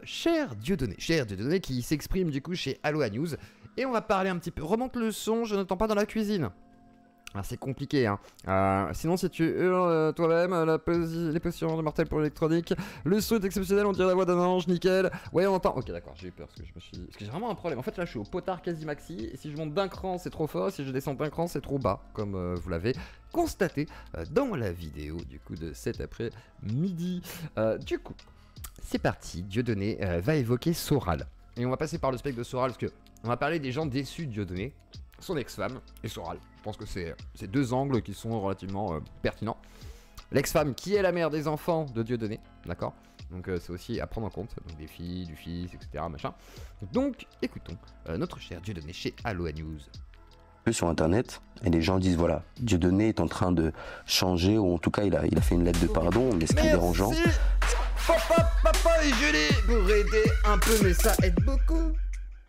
cher Dieudonné. Cher Dieudonné qui s'exprime du coup chez Aloha News. Et on va parler un petit peu. Remonte le son, je n'entends pas dans la cuisine. Alors c'est compliqué, hein. Sinon, si tu hurles toi-même, les potions de mortel pour l'électronique, le son est exceptionnel, on dirait la voix d'un ange, nickel. Ouais, on entend. Ok, d'accord, j'ai eu peur parce que parce que j'ai vraiment un problème. En fait, là, je suis au potard quasi maxi. Et si je monte d'un cran, c'est trop fort. Si je descends d'un cran, c'est trop bas. Comme vous l'avez constaté dans la vidéo du coup de cet après-midi. Du coup, c'est parti. Dieudonné va évoquer Soral. Et on va passer par le spectre de Soral parce que on va parler des gens déçus de Dieudonné, son ex-femme et Soral. Je pense que c'est deux angles qui sont relativement pertinents. L'ex-femme qui est la mère des enfants de Dieudonné, d'accord. Donc c'est aussi à prendre en compte, donc des filles, du fils, etc. Machin. Donc écoutons notre cher Dieudonné chez Aloha News. Sur internet et les gens disent voilà, Dieudonné est en train de changer, ou en tout cas il a fait une lettre de pardon, mais ce qui est dérangeant. Papa est gelé pour aider un peu, mais ça aide beaucoup.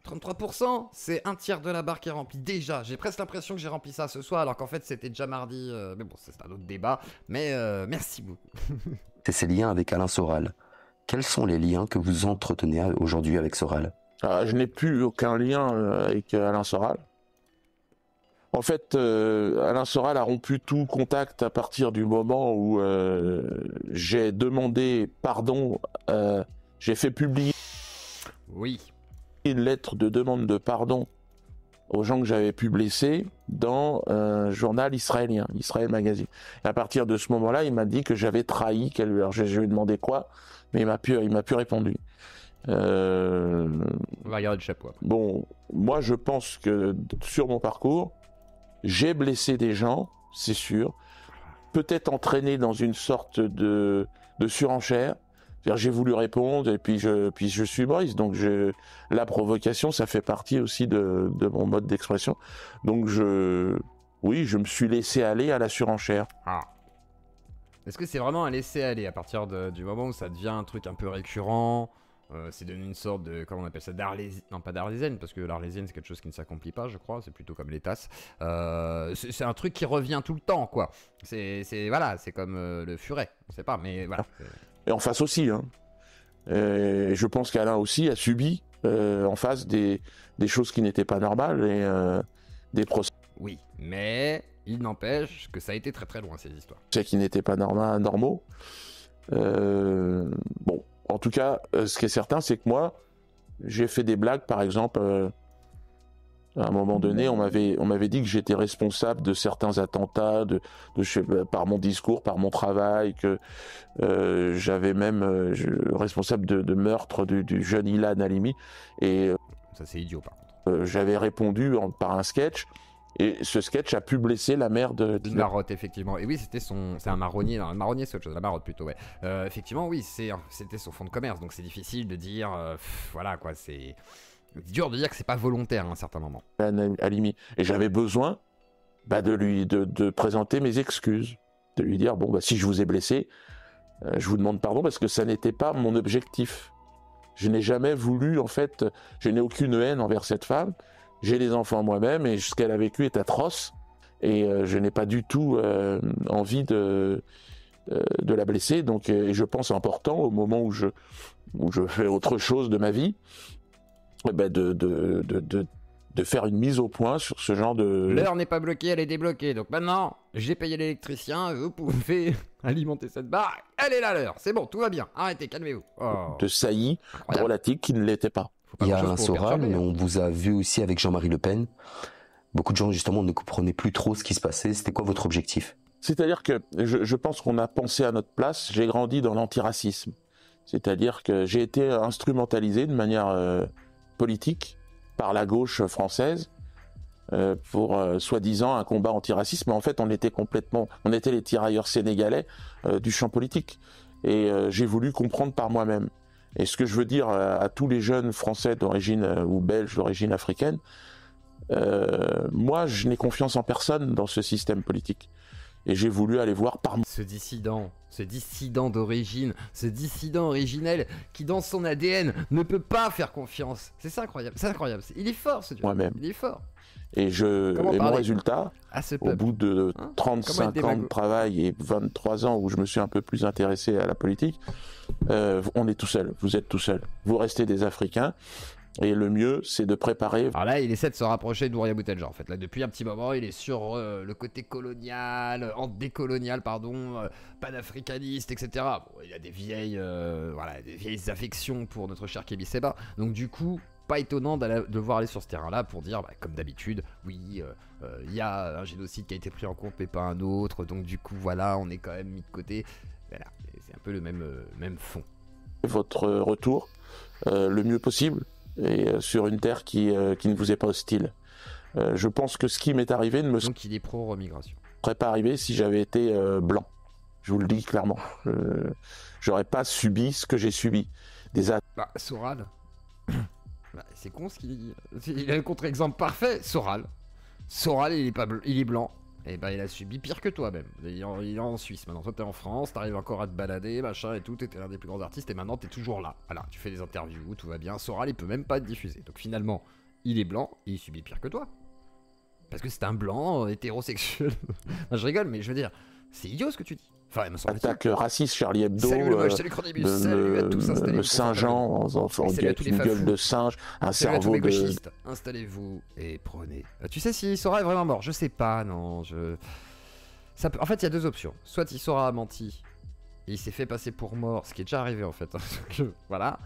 33%, c'est un tiers de la barre qui est remplie. Déjà, j'ai presque l'impression que j'ai rempli ça ce soir, alors qu'en fait c'était déjà mardi. Mais bon, c'est un autre débat. Mais merci beaucoup. C'est ses liens avec Alain Soral. Quels sont les liens que vous entretenez aujourd'hui avec Soral? Je n'ai plus aucun lien avec Alain Soral. En fait, Alain Soral a rompu tout contact à partir du moment où j'ai demandé pardon. J'ai fait publier une lettre de demande de pardon aux gens que j'avais pu blesser dans un journal israélien, Israël Magazine. Et à partir de ce moment-là, il m'a dit que j'avais trahi. Alors je lui ai demandé quoi, mais il m'a plus répondu. On va regarder le chapeau. Bon, moi je pense que sur mon parcours, j'ai blessé des gens, c'est sûr. Peut-être entraîné dans une sorte de surenchère. C'est-à-dire, j'ai voulu répondre et puis je suis humoriste. Donc la provocation, ça fait partie aussi de mon mode d'expression. Donc oui, je me suis laissé aller à la surenchère. Est-ce que c'est vraiment un laisser aller à partir du moment où ça devient un truc un peu récurrent? C'est devenu une sorte de, comment on appelle ça, d'arlésienne, non pas d'arlésienne, parce que l'arlésienne c'est quelque chose qui ne s'accomplit pas, je crois, c'est plutôt comme les tasses. C'est un truc qui revient tout le temps, quoi. Voilà, c'est comme le furet, on sait pas, mais voilà. Et en face aussi, hein. Je pense qu'Alain aussi a subi en face des choses qui n'étaient pas normales et des procès. Oui, mais il n'empêche que ça a été très très loin ces histoires. Qui n'étaient pas normaux. Bon. En tout cas, ce qui est certain, c'est que moi, j'ai fait des blagues, par exemple, à un moment donné, on m'avait dit que j'étais responsable de certains attentats, par mon discours, par mon travail, que j'avais même responsable de meurtre du jeune Ilan Halimi. Et ça, c'est idiot, par contre. J'avais répondu par un sketch. Et ce sketch a pu blesser la mère de Marotte, effectivement. Et oui, c'est un marronnier. Non, le marronnier, c'est autre chose. La Marotte, plutôt, ouais. Effectivement, oui, c'était son fonds de commerce. Donc, c'est difficile de dire. Voilà, quoi. C'est dur de dire que c'est pas volontaire à un certain moment. Halimi. Et j'avais besoin de présenter mes excuses. De lui dire bon, si je vous ai blessé, je vous demande pardon parce que ça n'était pas mon objectif. Je n'ai jamais voulu, en fait, je n'ai aucune haine envers cette femme. J'ai des enfants moi-même et ce qu'elle a vécu est atroce et je n'ai pas du tout envie de la blesser. Donc, et je pense important au moment où je fais autre chose de ma vie, de faire une mise au point sur ce genre de... L'heure n'est pas bloquée, elle est débloquée. Donc maintenant, j'ai payé l'électricien, vous pouvez alimenter cette barre. Elle est là l'heure, c'est bon, tout va bien. Arrêtez, calmez-vous. De saillie drôlatique qui ne l'était pas. Il y a Alain Soral, mais on vous a vu aussi avec Jean-Marie Le Pen. Beaucoup de gens, justement, ne comprenaient plus trop ce qui se passait. C'était quoi votre objectif? C'est-à-dire que je pense qu'on a pensé à notre place. J'ai grandi dans l'antiracisme. C'est-à-dire que j'ai été instrumentalisé de manière politique par la gauche française pour soi-disant un combat antiraciste. Mais en fait, on était les tirailleurs sénégalais du champ politique. Et j'ai voulu comprendre par moi-même. Et ce que je veux dire à tous les jeunes Français d'origine ou Belges d'origine africaine, moi je n'ai confiance en personne dans ce système politique. Et j'ai voulu aller voir par moi. Ce dissident d'origine, ce dissident originel qui dans son ADN ne peut pas faire confiance. C'est ça incroyable, c'est incroyable. Il est fort ce Dieu. Moi-même. Il est fort. Et mon parler résultat, à ce au peuple. bout de Hein, 35 ans démago. de travail et 23 ans où je me suis un peu plus intéressé à la politique, on est tout seul, vous êtes tout seul. Vous restez des Africains, et le mieux, c'est de préparer... Alors là, il essaie de se rapprocher d'Ouria Boutendja, en fait. Là, depuis un petit moment, il est sur le côté colonial, décolonial, pardon, panafricaniste, etc. Bon, il a des vieilles affections pour notre cher Kémy Séba. Donc du coup, pas étonnant de le voir aller sur ce terrain-là pour dire, bah, comme d'habitude, oui, il y a un génocide qui a été pris en compte, mais pas un autre. Donc du coup, voilà, on est quand même mis de côté. Voilà, c'est un peu le même fond. Votre retour le mieux possible, et sur une terre qui ne vous est pas hostile. Je pense que ce qui m'est arrivé ne me Donc il est pro-remigration. serait pas arrivé si j'avais été blanc. Je vous le dis clairement. J'aurais pas subi ce que j'ai subi. Bah, Soral. Bah, c'est con ce qu'il dit. Il a le contre-exemple parfait. Soral, il est blanc. Et bah, il a subi pire que toi même. Il est en Suisse maintenant. Toi, t'es en France, t'arrives encore à te balader, machin et tout. T'étais l'un des plus grands artistes et maintenant t'es toujours là. Voilà, tu fais des interviews, tout va bien. Soral, il peut même pas être diffusé. Donc finalement, il est blanc et il subit pire que toi. Parce que c'est un blanc hétérosexuel. Non, je rigole, mais je veux dire, c'est idiot ce que tu dis. Enfin, il me semble. Attaque raciste, Charlie Hebdo, Salut le moche, salut Chronibus, salut à tous, installez-vous. Saint-Jean, on salut à dirait tous les une gueule fafous. de singe, un Salut à tous cerveau les de... gauchistes, installez-vous et prenez. Tu sais si Sora est vraiment mort? Je sais pas, non. Ça peut... En fait, il y a deux options. Soit Sora a menti et il s'est fait passer pour mort, ce qui est déjà arrivé en fait. Donc, voilà.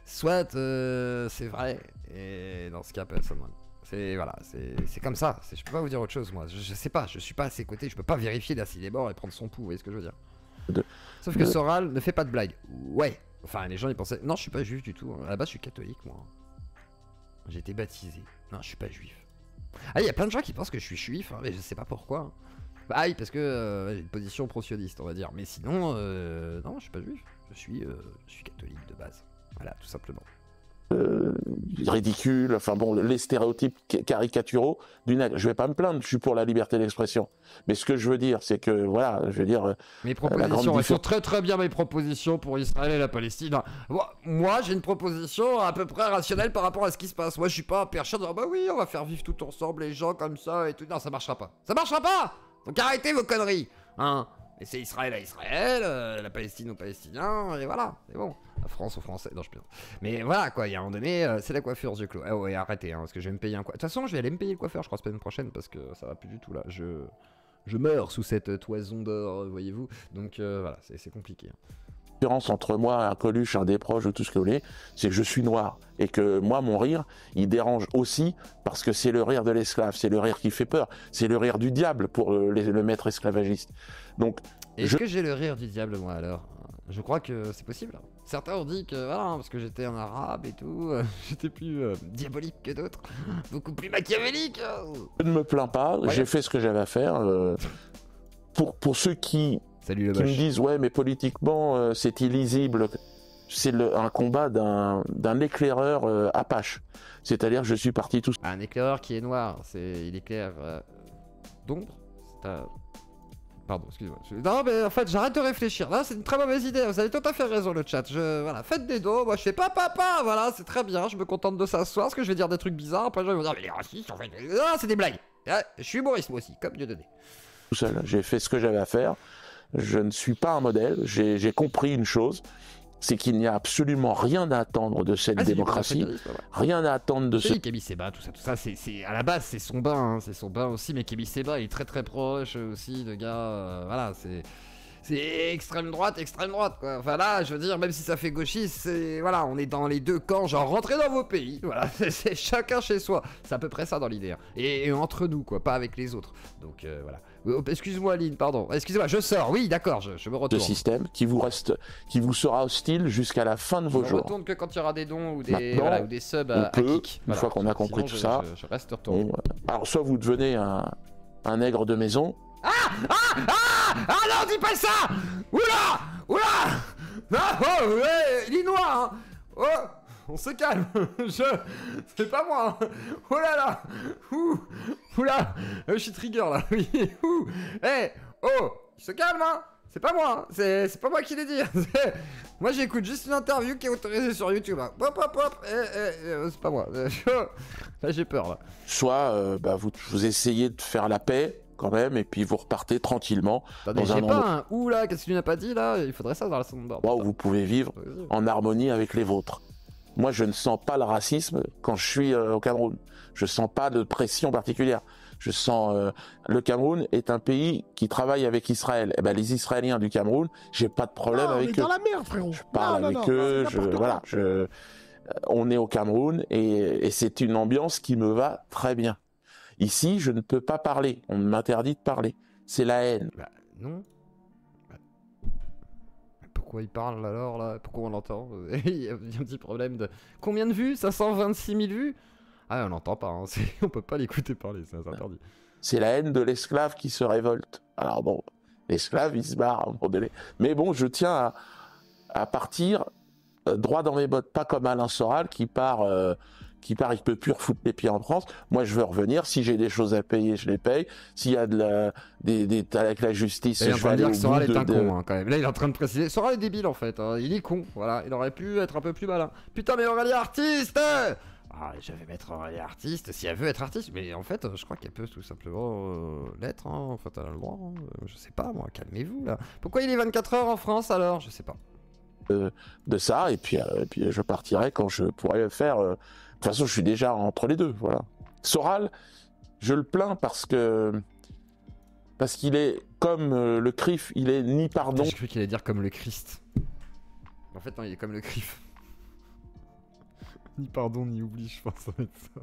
Soit c'est vrai et dans ce cas, personne. C'est voilà, c'est comme ça. Je peux pas vous dire autre chose moi. Je sais pas, je suis pas à ses côtés, je peux pas vérifier là s'il est mort et prendre son pouls. Vous voyez ce que je veux dire? Sauf que Soral ne fait pas de blague. Ouais. Enfin, les gens ils pensaient. Non, je suis pas juif du tout. À la base, je suis catholique moi. J'ai été baptisé. Non, je suis pas juif. Ah, il y a plein de gens qui pensent que je suis juif, hein, mais je sais pas pourquoi. Bah oui, parce que j'ai une position pro-sioniste, on va dire. Mais sinon, non, je suis pas juif. Je suis catholique de base. Voilà, tout simplement. ridicule, enfin bon, les stéréotypes caricaturaux je vais pas me plaindre, je suis pour la liberté d'expression. Mais ce que je veux dire, c'est que, voilà, je veux dire... Mes propositions, elles sont très très bien mes propositions pour Israël et la Palestine. Moi, j'ai une proposition à peu près rationnelle par rapport à ce qui se passe. Moi, je suis pas un percher de dire, bah oui, on va faire vivre tout ensemble les gens comme ça et tout. Non, ça marchera pas. Ça marchera pas. Donc arrêtez vos conneries, hein. Laissez Israël à Israël, la Palestine aux Palestiniens, et voilà, c'est bon. La France aux Français, non je plaisante. Mais voilà quoi, il y a un moment donné, c'est la coiffure yeux clos. Ah ouais, arrêtez, hein, parce que je vais me payer un coiffeur. De toute façon, je vais aller me payer le coiffeur, je crois, semaine prochaine, parce que ça va plus du tout là. Je meurs sous cette toison d'or, voyez-vous. Donc voilà, c'est compliqué. Hein. La différence entre moi, un Coluche, un des proches ou tout ce que vous voulez, c'est que je suis noir. Et que moi, mon rire, il dérange aussi parce que c'est le rire de l'esclave, c'est le rire qui fait peur, c'est le rire du diable pour le maître esclavagiste. Donc, est-ce que j'ai le rire du diable, moi, alors? Je crois que c'est possible. Certains ont dit que, voilà, parce que j'étais un arabe et tout, j'étais plus diabolique que d'autres, beaucoup plus machiavélique. Je ne me plains pas, Ouais. j'ai fait ce que j'avais à faire. Pour ceux qui Salut le me moche. disent, ouais, mais politiquement, c'est illisible, c'est un combat d'un éclaireur Apache. C'est-à-dire que je suis parti tout Un éclaireur qui est noir, il éclaire d'ombre. Pardon, excusez-moi. Non, mais en fait, j'arrête de réfléchir. Là, c'est une très mauvaise idée. Vous avez tout à fait raison, le chat. Voilà, faites des dos. Moi, je fais papa. Voilà, c'est très bien. Je me contente de s'asseoir parce que je vais dire des trucs bizarres. Après, les gens vont dire, mais les racistes, en fait. Ah, c'est des blagues. Ah, je suis humoriste, moi aussi, comme Dieudonné. seul. J'ai fait ce que j'avais à faire. Je ne suis pas un modèle. J'ai compris une chose, c'est qu'il n'y a absolument rien à attendre de cette démocratie. Rien à attendre de ce... Kémy Séba, tout ça, à la base, c'est son bain, hein, c'est son bain aussi, mais Kémy Séba, il est très très proche aussi de gars, voilà, c'est extrême droite, quoi. Enfin là, je veux dire, même si ça fait gauchiste, c'est, voilà, on est dans les deux camps, genre rentrez dans vos pays, voilà, c'est chacun chez soi, c'est à peu près ça dans l'idée, hein. Et entre nous, quoi, pas avec les autres, donc voilà. Excuse-moi Aline, pardon, excusez-moi, je sors, oui d'accord, je me retourne. Ce système qui vous sera hostile jusqu'à la fin de vos jours. Je retourne que quand il y aura des dons ou des, Maintenant, voilà, ou des subs à kick. Une fois qu'on a compris Sinon, tout ça, je reste retourné. bon, alors soit vous devenez un nègre de maison. Ah non, dis pas ça. Oula non, oh, ouais, il est noir, hein. Oh, on se calme. C'est pas moi, hein. Oh là là. Oula, je suis trigger là. Oui. Oh, il se calme, hein. C'est pas moi, hein. C'est pas moi qui l'ai dit. Moi j'écoute juste une interview qui est autorisée sur YouTube. Hein. Hop hop hop, c'est pas moi. Là j'ai peur là. Soit vous essayez de faire la paix quand même, et puis vous repartez tranquillement. Attendez, dans j'ai un pas endroit un ou là, qu'est-ce que tu n'as pas dit là? Il faudrait ça dans la soundboard. où vous pouvez vivre en harmonie avec les vôtres. Moi je ne sens pas le racisme quand je suis au Cameroun. Je sens pas de pression particulière. Je sens le Cameroun est un pays qui travaille avec Israël. Et ben les Israéliens du Cameroun, j'ai pas de problème avec eux. Dans la merde, frérot. Je parle avec eux, on est au Cameroun et c'est une ambiance qui me va très bien. Ici, je ne peux pas parler, on m'interdit de parler. C'est la haine. Bah non. Pourquoi il parle alors là? Pourquoi on l'entend? Il y a un petit problème de... Combien de vues? 526 000 vues? Ah on l'entend pas, hein. On peut pas l'écouter parler, c'est interdit. C'est la haine de l'esclave qui se révolte. Alors bon, l'esclave il se barre à un moment donné. Mais bon, je tiens à partir droit dans mes bottes, pas comme Alain Soral qui part, il peut plus refoutre les pieds en France. Moi je veux revenir, si j'ai des choses à payer, je les paye. S'il y a avec la justice, je vais aller au bout. Soral est un con hein, quand même. Là il est en train de préciser, Soral est débile en fait, hein. Il est con, voilà, il aurait pu être un peu plus malin. Putain mais Aurélie artiste. Ah, je vais mettre Aurélie artiste si elle veut être artiste, mais en fait, je crois qu'elle peut tout simplement l'être, hein. En fait, elle a le droit, hein. Je sais pas, moi, calmez-vous, là. Pourquoi il est 24 heures en France, alors? Je sais pas. De ça, et puis je partirai quand je pourrai le faire. De toute façon, je suis déjà entre les deux, voilà. Soral, je le plains parce qu'il est comme le CRIF, il est ni pardon... J'ai cru qu'il allait dire comme le Christ. En fait, non, il est comme le CRIF. Ni pardon, ni oubli, je pense, ça va être ça.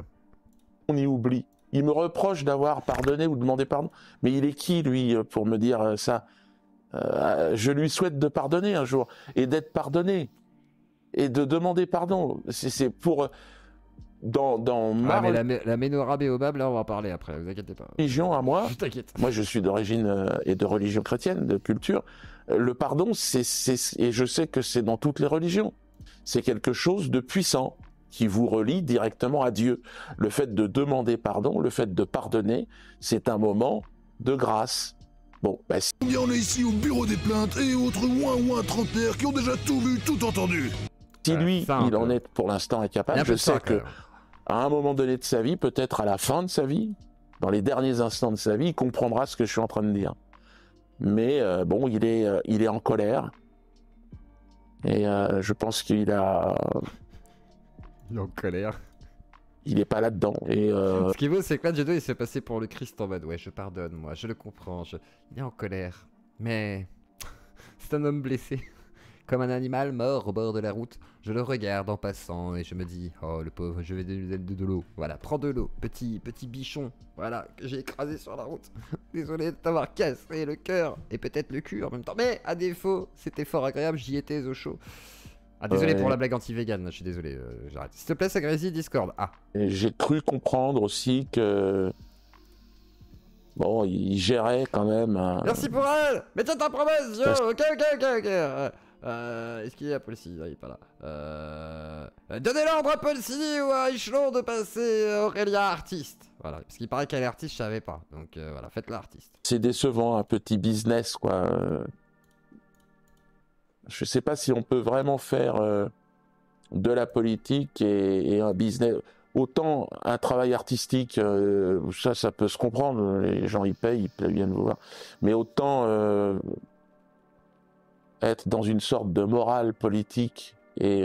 On y oublie. Il me reproche d'avoir pardonné ou demandé pardon. Mais il est qui, lui, pour me dire ça? Je lui souhaite de pardonner un jour, et d'être pardonné, et de demander pardon. C'est pour... Dans ma la Ménorah Béobab, là, on va en parler après, vous inquiétez pas. Religion à moi, t'inquiète. Moi, je suis d'origine et de religion chrétienne, de culture. Le pardon, et je sais que c'est dans toutes les religions. C'est quelque chose de puissant, qui vous relie directement à Dieu. Le fait de demander pardon, le fait de pardonner, c'est un moment de grâce. Bon, Bien, on est ici au bureau des plaintes et autres ouin trentenaires qui ont déjà tout vu, tout entendu. Si lui, il en est pour l'instant incapable, je sais que à un moment donné de sa vie, peut-être à la fin de sa vie, dans les derniers instants de sa vie, il comprendra ce que je suis en train de dire. Mais bon, il est en colère. Et je pense qu'il a... Il est en colère. Il est pas là-dedans. Et Ce qui est beau, c'est que là, Jedo, il s'est passé pour le Christ en mode, ouais, je pardonne, moi, je le comprends. Il est en colère. Mais c'est un homme blessé. Comme un animal mort au bord de la route. Je le regarde en passant et je me dis, oh, le pauvre, je vais donner de l'eau. Voilà, prends de l'eau, petit bichon. Voilà, que j'ai écrasé sur la route. Désolé de t'avoir cassé le cœur et peut-être le cul en même temps. Mais à défaut, c'était fort agréable, j'y étais au chaud. Ah, désolé pour la blague anti-vegan, je suis désolé, j'arrête. S'il te plaît, Sagrésie, Discord. Ah. Et j'ai cru comprendre aussi que... Bon, il gérait quand même Merci pour elle. Mais tiens ta promesse, yo. Ok. Est-ce qu'il est à Paul-Sidi? Il est pas là. Donnez l'ordre à Paul-Sidi ou à Echelon de passer Aurélia artiste. Voilà, parce qu'il paraît qu'elle est artiste, je savais pas. Donc voilà, faites-la artiste. C'est décevant, un petit business, quoi. Je sais pas si on peut vraiment faire de la politique et un business. Autant un travail artistique, ça peut se comprendre, les gens ils viennent vous voir. Mais autant être dans une sorte de morale politique et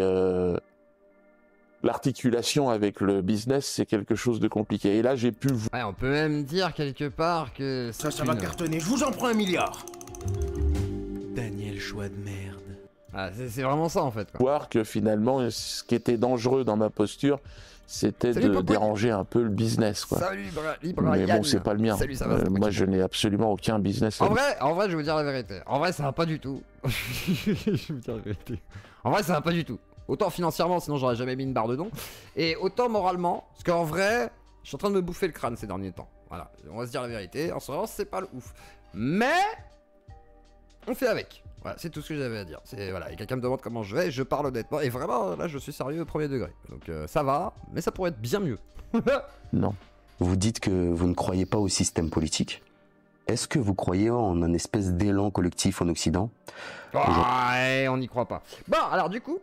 l'articulation avec le business, c'est quelque chose de compliqué. Et là, j'ai pu... Ouais, on peut même dire quelque part que... Ça va cartonner, je vous en prends 1 milliard. Daniel, choix de merde. Ah, c'est vraiment ça en fait, quoi. Voir que finalement, ce qui était dangereux dans ma posture, c'était de déranger un peu le business, quoi. Salut Mais bon, c'est pas le mien. Salut, ça va, moi, je n'ai absolument aucun business. En vrai, je vais vous dire la vérité. En vrai, ça va pas du tout. Je vais vous dire la vérité. En vrai, ça va pas du tout. Autant financièrement, sinon j'aurais jamais mis une barre de don. Et autant moralement, parce qu'en vrai, je suis en train de me bouffer le crâne ces derniers temps. Voilà, on va se dire la vérité. En ce moment, c'est pas le ouf. Mais on fait avec. Voilà, c'est tout ce que j'avais à dire. Voilà, et quelqu'un me demande comment je vais, je parle honnêtement. Et vraiment, là, je suis sérieux au premier degré. Donc ça va, mais ça pourrait être bien mieux. Non. Vous dites que vous ne croyez pas au système politique. est-ce que vous croyez en un espèce d'élan collectif en Occident? Ouais, on n'y croit pas. Bon, alors du coup,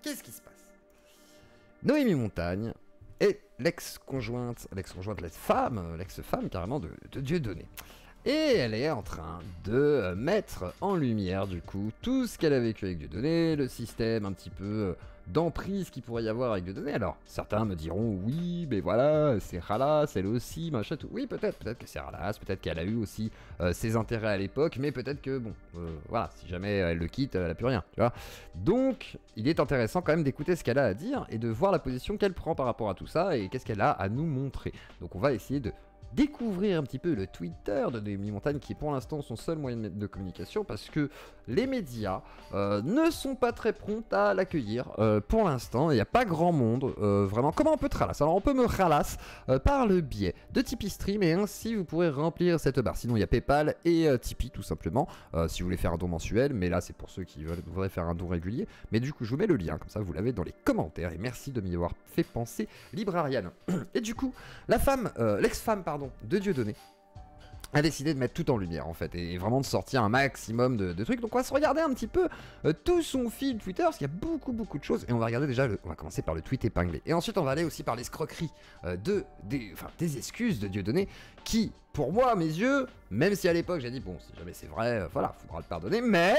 qu'est-ce qui se passe? Noémie Montagne est l'ex-conjointe, l'ex-femme carrément de Dieudonné. Et elle est en train de mettre en lumière du coup tout ce qu'elle a vécu avec Dieudonné, le système un petit peu d'emprise qu'il pourrait y avoir avec Dieudonné. Alors certains me diront oui, mais voilà, c'est Ralasse, elle aussi, machin tout. Oui, peut-être que c'est Ralasse, peut-être qu'elle a eu aussi ses intérêts à l'époque, mais peut-être que bon, voilà, si jamais elle le quitte, elle a plus rien, tu vois. Donc il est intéressant quand même d'écouter ce qu'elle a à dire et de voir la position qu'elle prend par rapport à tout ça et qu'est-ce qu'elle a à nous montrer. Donc on va essayer de découvrir un petit peu le Twitter de Noémie Montagne qui est pour l'instant son seul moyen de communication parce que les médias ne sont pas très prompts à l'accueillir pour l'instant. Il n'y a pas grand monde vraiment. Comment on peut te ralasse? Alors on peut me ralasse par le biais de Tipeee Stream et ainsi vous pourrez remplir cette barre. Sinon il y a Paypal et Tipeee tout simplement si vous voulez faire un don mensuel, mais là c'est pour ceux qui voudraient faire un don régulier. Mais du coup je vous mets le lien comme ça vous l'avez dans les commentaires et merci de m'y avoir fait penser, Librarian. Et du coup la femme, l'ex-femme pardon de Dieudonné a décidé de mettre tout en lumière en fait et vraiment de sortir un maximum de trucs. Donc on va se regarder un petit peu tout son fil Twitter parce qu'il y a beaucoup de choses et on va regarder déjà, on va commencer par le tweet épinglé et ensuite on va aller aussi par l'escroquerie des excuses de Dieudonné qui pour moi à mes yeux, même si à l'époque j'ai dit bon si jamais c'est vrai, voilà faudra le pardonner, mais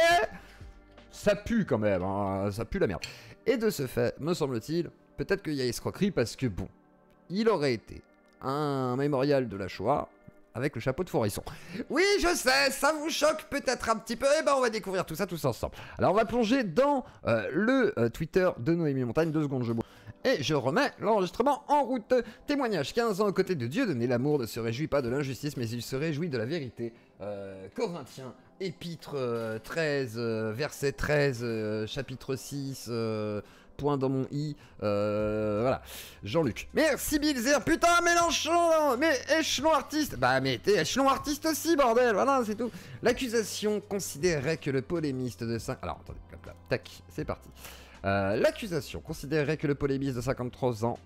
ça pue quand même, hein, ça pue la merde. Et de ce fait, me semble-t-il, peut-être qu'il y a escroquerie parce que bon, il aurait été un mémorial de la Shoah avec le chapeau de Forisson. Oui, je sais, ça vous choque peut-être un petit peu. Eh ben, on va découvrir tout ça tous ensemble. Alors, on va plonger dans le Twitter de Noémie Montagne. 2 secondes, je bois. Et je remets l'enregistrement en route. Témoignage 15 ans aux côtés de Dieudonné. L'amour ne se réjouit pas de l'injustice, mais il se réjouit de la vérité. Corinthiens, épître 13, verset 13, chapitre 6... point dans mon i, voilà, Jean-Luc. Merci Bilzer, putain Mélenchon, mais échelon artiste, bah mais t'es échelon artiste aussi bordel, voilà c'est tout. L'accusation considérait que le polémiste de 5... Alors attendez, hop là, tac, c'est parti. L'accusation considérait que le polémiste de 53 ans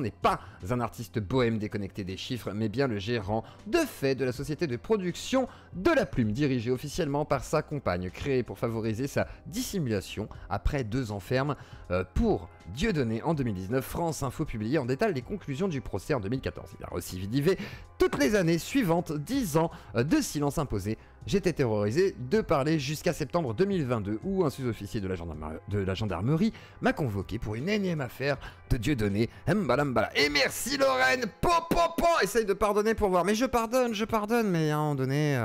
n'est pas un artiste bohème déconnecté des chiffres, mais bien le gérant de fait de la société de production de la plume, dirigée officiellement par sa compagne, créée pour favoriser sa dissimulation après 2 ans ferme pour Dieudonné en 2019. France Info publié en détail les conclusions du procès en 2014. Il a recidivé toutes les années suivantes, 10 ans de silence imposé. J'étais terrorisé de parler jusqu'à septembre 2022 où un sous-officier de la gendarmerie m'a convoqué pour une énième affaire de Dieudonné. Mbalambala. Et merci Lorraine. Essaye de pardonner pour voir. Mais je pardonne, mais à un moment donné,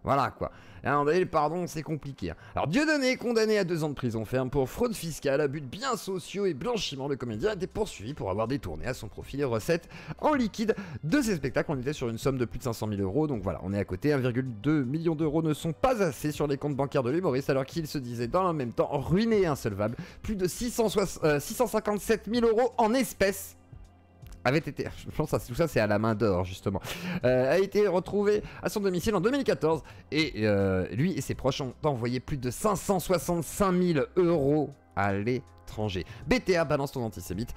voilà quoi. À un moment donné, le pardon, c'est compliqué. Alors, Dieudonné, condamné à 2 ans de prison ferme pour fraude fiscale, abus de biens sociaux et blanchiment, le comédien a été poursuivi pour avoir détourné à son profit les recettes en liquide de ses spectacles. On était sur une somme de plus de 500 000 euros, donc voilà, on est à côté. 1,2 million d'euros ne sont pas assez sur les comptes bancaires de l'humoriste, alors qu'il se disait dans le même temps ruiné et insolvable. Plus de 657 000 euros en espèces avait été, je pense que tout ça c'est à la main d'or justement, a été retrouvé à son domicile en 2014 et lui et ses proches ont envoyé plus de 565 000 euros à l'étranger. BTA, balance ton antisémite,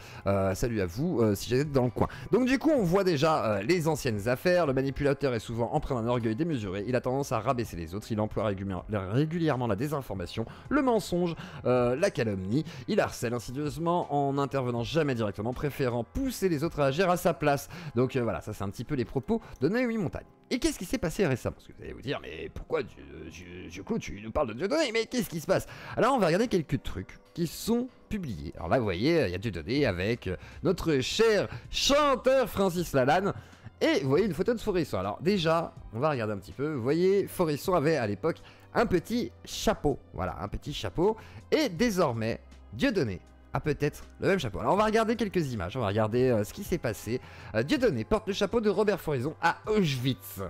salut à vous si j'étais dans le coin. Donc du coup on voit déjà les anciennes affaires, le manipulateur est souvent empreint d'un orgueil démesuré, il a tendance à rabaisser les autres, il emploie régulièrement la désinformation, le mensonge, la calomnie, il harcèle insidieusement en n'intervenant jamais directement, préférant pousser les autres à agir à sa place. Donc voilà, ça c'est un petit peu les propos de Noémie Montagne. Et qu'est-ce qui s'est passé récemment? Parce que vous allez vous dire, mais pourquoi Claude, tu nous parles de Dieudonné, mais qu'est-ce qui se passe? Alors on va regarder quelques trucs qui sont publiés. Alors là vous voyez, il y a Dieudonné avec notre cher chanteur Francis Lalanne. Et vous voyez une photo de Forisson. Alors déjà, on va regarder un petit peu. Vous voyez, Forisson avait à l'époque un petit chapeau. Voilà, un petit chapeau. Et désormais, Dieudonné a peut-être le même chapeau. Alors on va regarder quelques images, on va regarder ce qui s'est passé. Dieudonné porte le chapeau de Robert Forisson à Auschwitz.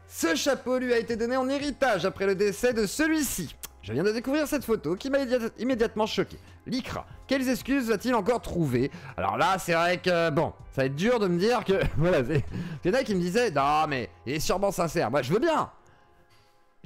Ce chapeau lui a été donné en héritage après le décès de celui-ci. Je viens de découvrir cette photo qui m'a immédiatement choqué. L'ICRA, quelles excuses va-t-il encore trouver? Alors là, c'est vrai que, bon, ça va être dur de me dire que... Voilà, il y en a qui me disaient, non mais, il est sûrement sincère. Moi, je veux bien.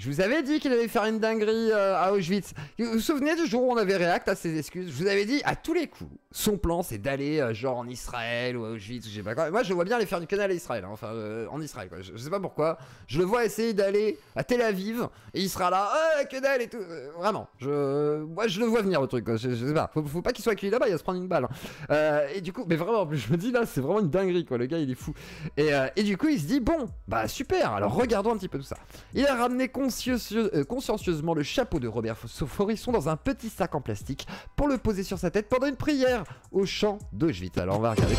Je vous avais dit qu'il allait faire une dinguerie à Auschwitz. Vous vous souvenez du jour où on avait réact à ses excuses? Je vous avais dit à tous les coups, son plan c'est d'aller genre en Israël ou à Auschwitz ou je sais pas quoi. Moi je vois bien aller faire du canal à Israël, hein. Enfin en Israël quoi. Je sais pas pourquoi. Je le vois essayer d'aller à Tel Aviv et il sera là, que dalle et tout. Vraiment, moi je le vois venir le truc quoi. Je sais pas, faut pas qu'il soit accueilli là-bas, il va se prendre une balle. Hein. Et du coup, mais vraiment, je me dis là, c'est vraiment une dinguerie quoi. Le gars il est fou. Et du coup il se dit bon, bah super. Alors regardons un petit peu tout ça. Il a ramené consciencieusement le chapeau de Robert Forisson dans un petit sac en plastique pour le poser sur sa tête pendant une prière au champ d'Auschwitz. Alors on va regarder.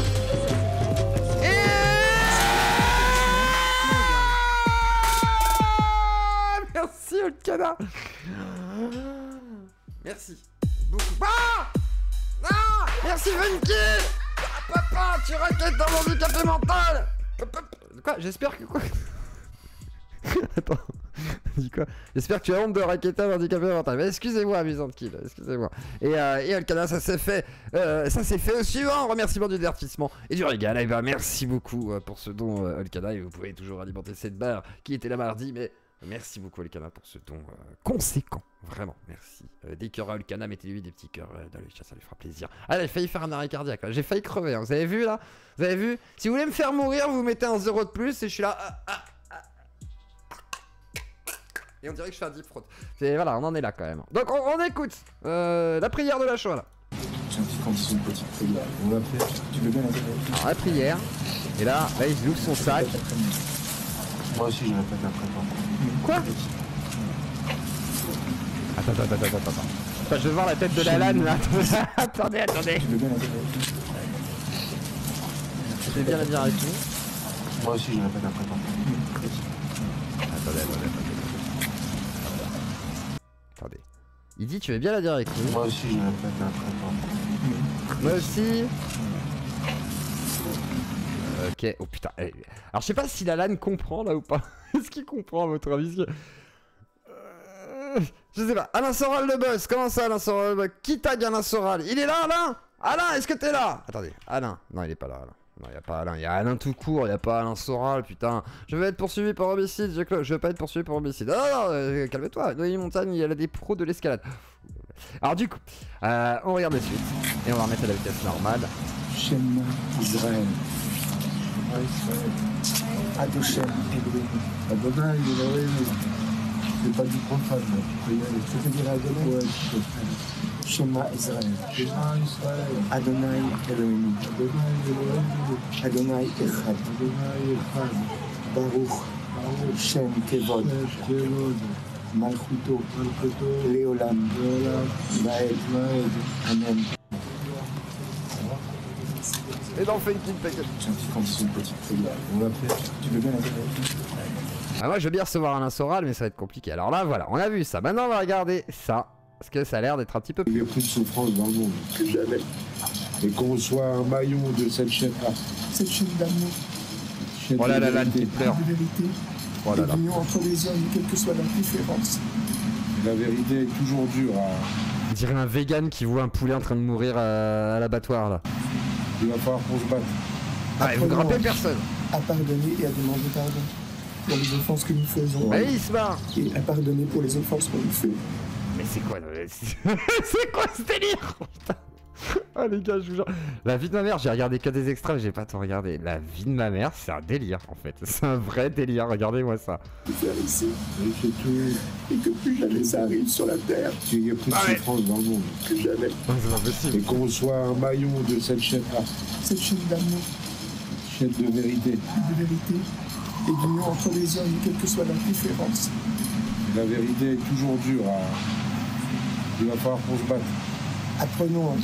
Merci Olkana. Merci beaucoup. Merci Funky. Papa, tu raquettes dans mon handicapé mental. Quoi? J'espère que quoi? Attends, dis quoi? J'espère que tu as honte de racketter un handicapé mental. Mais excusez-moi, amusante kill, excusez-moi. Et Olkana, ça s'est fait au suivant. Remerciement du divertissement et du régal. Et ben merci beaucoup pour ce don, Olkana. Et vous pouvez toujours alimenter cette barre qui était là mardi, mais merci beaucoup Olkana pour ce don conséquent. Vraiment, merci. Des cœurs à Olkana, mettez-lui des petits cœurs dans le chat, ça lui fera plaisir. Ah, j'ai failli faire un arrêt cardiaque, j'ai failli crever, hein. Vous avez vu là? Vous avez vu? Si vous voulez me faire mourir, vous mettez un 0 de plus et je suis là. Et on dirait que je fais un deep throat. Voilà, on en est là quand même. Donc on écoute la prière de la Shoah là. J'ai une petite condition, une petite prière. On va faire. Tu veux bien la faire? Alors la prière. Et là il ouvre son sac. Moi aussi je répète après toi. Quoi? Attends. Je veux voir la tête de la LAN là. Attendez. Tu veux bien la faire? Je vais bien la dire avec nous. Moi aussi je répète après toi. Attendez. Il dit tu veux bien la dire avec nous. Moi aussi je répète après toi. Moi aussi. Ok, oh putain. Alors je sais pas si la LAN comprend là ou pas. Est-ce qu'il comprend à votre avis? Je sais pas. Alain Soral le boss. Comment ça Alain Soral? Qui tag Alain Soral? Il est là Alain? Alain, est-ce que t'es là? Attendez, Alain. Non, il est pas là Alain. Non, y a pas Alain, y a Alain tout court, y a pas Alain Soral, putain. Je vais être poursuivi pour homicide, je veux pas être poursuivi pour homicide. Non, calme-toi, Noémie Montagne, il a des pros de l'escalade. Alors du coup, on regarde la suite, et on va remettre à la vitesse normale. Shem Israël. Adoshem Elohim. Adonai Elohim. C'est pas du profane, tu peux dire Adonai? Ouais, Shema Israël. Shema Israël. Adonai Elohim. Adonai Echad. Baruch. Shem Kevod. Malchuto. Leolam. Vaed. Amen. Et dans Funky Packet. J'ai une petite condition, une petite prière. On va faire. Tu veux bien la faire? Moi je veux bien recevoir Alain Soral, mais ça va être compliqué. Alors là voilà, on a vu ça. Maintenant on va regarder ça. Parce que ça a l'air d'être un petit peu Il y a plus de souffrance dans le monde que jamais. Et qu'on soit un maillon de cette chaîne-là. Cette chaîne d'amour. Oh là là, il pleure. De vérité. Oh là là. L'union entre les hommes, quelle que soit la différence. La vérité est toujours dure à... On dirait un vegan qui voit un poulet en train de mourir à l'abattoir là. Il va falloir qu'on se batte. Ah, et vous grappez personne. À pardonner et à demander pardon pour les offenses que nous faisons. Bah il se barre. Et à pardonner pour les offenses qu'on nous fait. Mais c'est quoi c'est quoi ce délire? Putain. Ah les gars, je vous jure. La vie de ma mère, j'ai regardé que des extraits, j'ai pas tout regardé. La vie de ma mère, c'est un délire en fait. C'est un vrai délire, regardez-moi ça. De faire ici. Et c'est tout. Et que plus jamais ça arrive sur la terre. Il y a plus de souffrance dans le monde. Plus jamais. Non, c'est pas possible. Et qu'on soit un maillon de cette chaîne-là. Cette chaîne d'amour. Chaîne de vérité. De vérité. Et d'union entre les hommes, quelle que soit la différence. La vérité est toujours dure à... Il va falloir qu'on se batte. Apprenons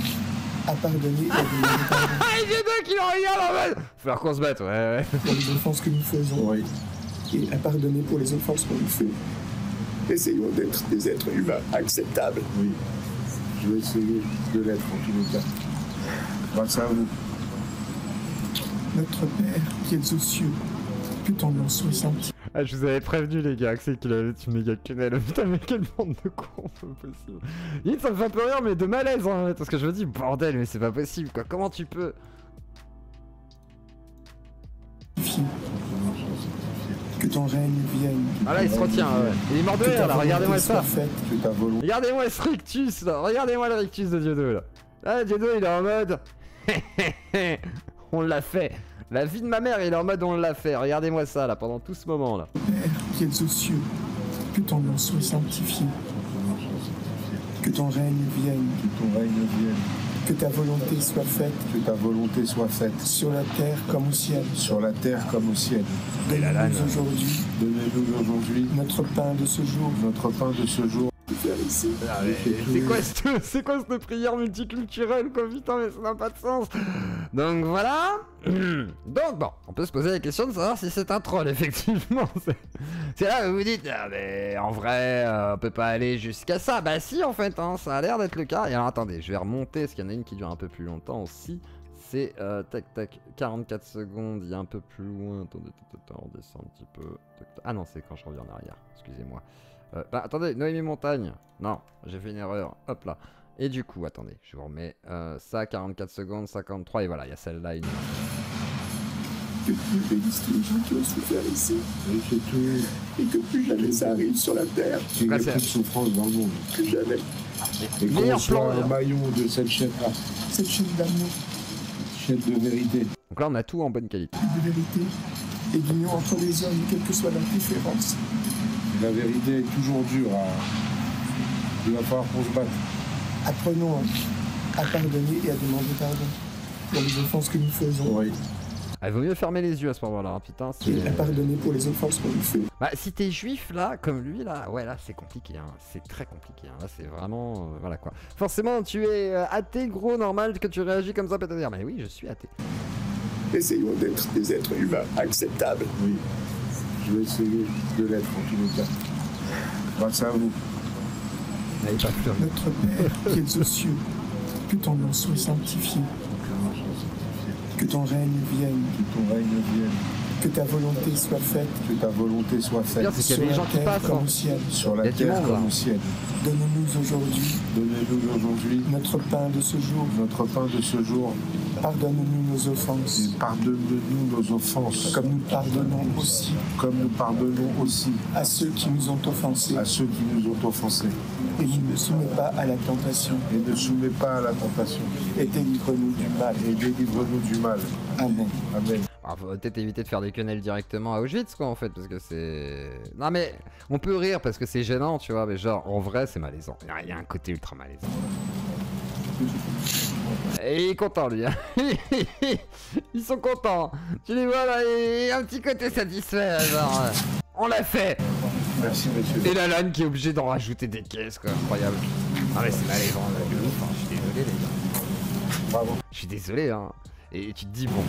à pardonner et à demander pardon. Ah, il y en a qui le regardent en mode. Faut falloir qu'on se batte, ouais. Pour les offenses que nous faisons. Oui. Et à pardonner pour les offenses qu'on nous fait. Essayons d'être des êtres humains acceptables. Oui. Je vais essayer de l'être en tous les cas. Grâce à vous. Notre Père qui es aux cieux, que ton nom soit sanctifié. Ah, je vous avais prévenu les gars que c'est qu'il avait une méga quenelle. Putain, mais quelle bande de cons, c'est pas possible. Limite, ça me fait un peu rire, mais de malaise en fait. Parce que je me dis, bordel, mais c'est pas possible quoi. Comment tu peux? Que ton règne vienne. Ah là, il se retient, ouais. Il est mort de Que ta rire, là, regardez-moi volonté soit ça. faite. Que ta volonté. Regardez-moi ce rictus, là. Regardez-moi le rictus de Dieu là. Ah, Dieu il est en mode... on l'a fait. La vie de ma mère, il est en mode on l'a fait. Regardez-moi ça, là, pendant tout ce moment, là. Père qui es aux cieux, que ton nom soit sanctifié. Que ton règne vienne. Que ton règne vienne. Que ta volonté soit faite. Que ta volonté soit faite. Sur la terre comme au ciel. Sur la terre comme au ciel. Donne-nous aujourd'hui Donnez-nous aujourd'hui notre pain de ce jour. notre pain de ce jour. C'est quoi cette prière multiculturelle, quoi, putain, mais ça n'a pas de sens. Donc voilà. Donc bon, on peut se poser la question de savoir si c'est un troll, effectivement. C'est là où vous vous dites, ah, mais en vrai, on peut pas aller jusqu'à ça. Bah si, en fait, hein, ça a l'air d'être le cas. Et alors attendez, je vais remonter, parce qu'il y en a une qui dure un peu plus longtemps aussi. C'est tac tac, 44 secondes, il y a un peu plus loin. Attendez, on descend un petit peu. Ah non, c'est quand je reviens en arrière, excusez-moi. Bah attendez, Noémie Montagne. Non, j'ai fait une erreur. Hop là. Et du coup, attendez, je vous remets ça, 44 secondes, 53, et voilà, il y a celle-là. Une... Que Dieu bénisse tous les gens qui ont souffert ici. Et que tout. Et que plus jamais ça arrive sur la terre. Il n'y a Là, c'est- plus de souffrance dans le monde. Plus jamais. Et qu'on Meilleur soit plan. un maillon de cette chaîne-là. Cette chaîne d'amour Chaîne de vérité. Donc là, on a tout en bonne qualité. et de vérité. Et d'union entre les hommes, quelle que soit leur différence. La vérité est toujours dure à... Il va falloir qu'on se batte. Apprenons à pardonner et à demander pardon pour les offenses que nous faisons. Oui. Ah, il vaut mieux fermer les yeux à ce moment-là, hein, putain. Et à pardonner pour les offenses qu'on nous fait. Bah, si t'es juif là, comme lui là, ouais, là c'est compliqué, hein. C'est très compliqué. Hein. Là, c'est vraiment. Voilà quoi. Forcément, tu es athée, gros, normal que tu réagis comme ça, peut-être dire, mais oui, je suis athée. Essayons d'être des êtres humains acceptables. Oui. Je vais essayer de l'être en tous les cas. Grâce à vous. N'allez pas pleurer. Notre Père qui es aux cieux, que ton nom soit sanctifié. Que ton règne vienne. Que ton règne vienne. Que ta volonté soit faite. Que ta volonté soit faite. Bien, c'est qu'il y a Sur des la gens qui terre passent. comme Hein. au ciel. Sur Il y la a du terre monde, là. comme au ciel. Donne-nous aujourd'hui Donnez-nous aujourd'hui notre pain de ce jour. notre pain de ce jour. Pardonne-nous nos offenses. Et pardonne-nous nos offenses. Comme nous pardonnons aussi Comme nous pardonnons aussi à ceux qui nous ont offensés. à ceux qui nous ont offensés. Et ne nous soumets pas à la tentation. Et ne soumets pas à la tentation. Et délivre-nous du mal. Et délivre-nous du mal. Amen. Amen. Ah, faut peut-être éviter de faire des quenelles directement à Auschwitz, quoi, en fait, parce que c'est. Non, mais on peut rire parce que c'est gênant, tu vois, mais genre, en vrai, c'est malaisant. Il y a un côté ultra malaisant. Et il est content, lui. Hein. Ils sont contents. Tu les vois là, et un petit côté satisfait, là, genre. On l'a fait. Merci, monsieur. Et la LAN qui est obligé d'en rajouter des caisses, quoi, incroyable. Ah, mais c'est malaisant, là, de ouf, hein. Je suis désolé, les gars. Bravo. Je suis désolé, hein. Et tu te dis, bon.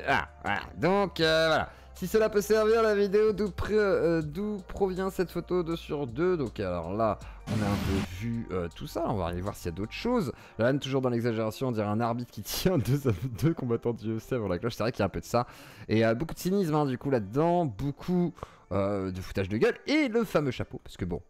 Ah, voilà. Donc, voilà. Si cela peut servir la vidéo d'où provient cette photo 2 sur 2. Donc, alors là, on a un peu vu tout ça. On va aller voir s'il y a d'autres choses. Là, toujours dans l'exagération, on dirait un arbitre qui tient deux combattants du UFC avant la cloche. C'est vrai qu'il y a un peu de ça. Et beaucoup de cynisme, hein, du coup, là-dedans. Beaucoup de foutage de gueule. Et le fameux chapeau. Parce que bon.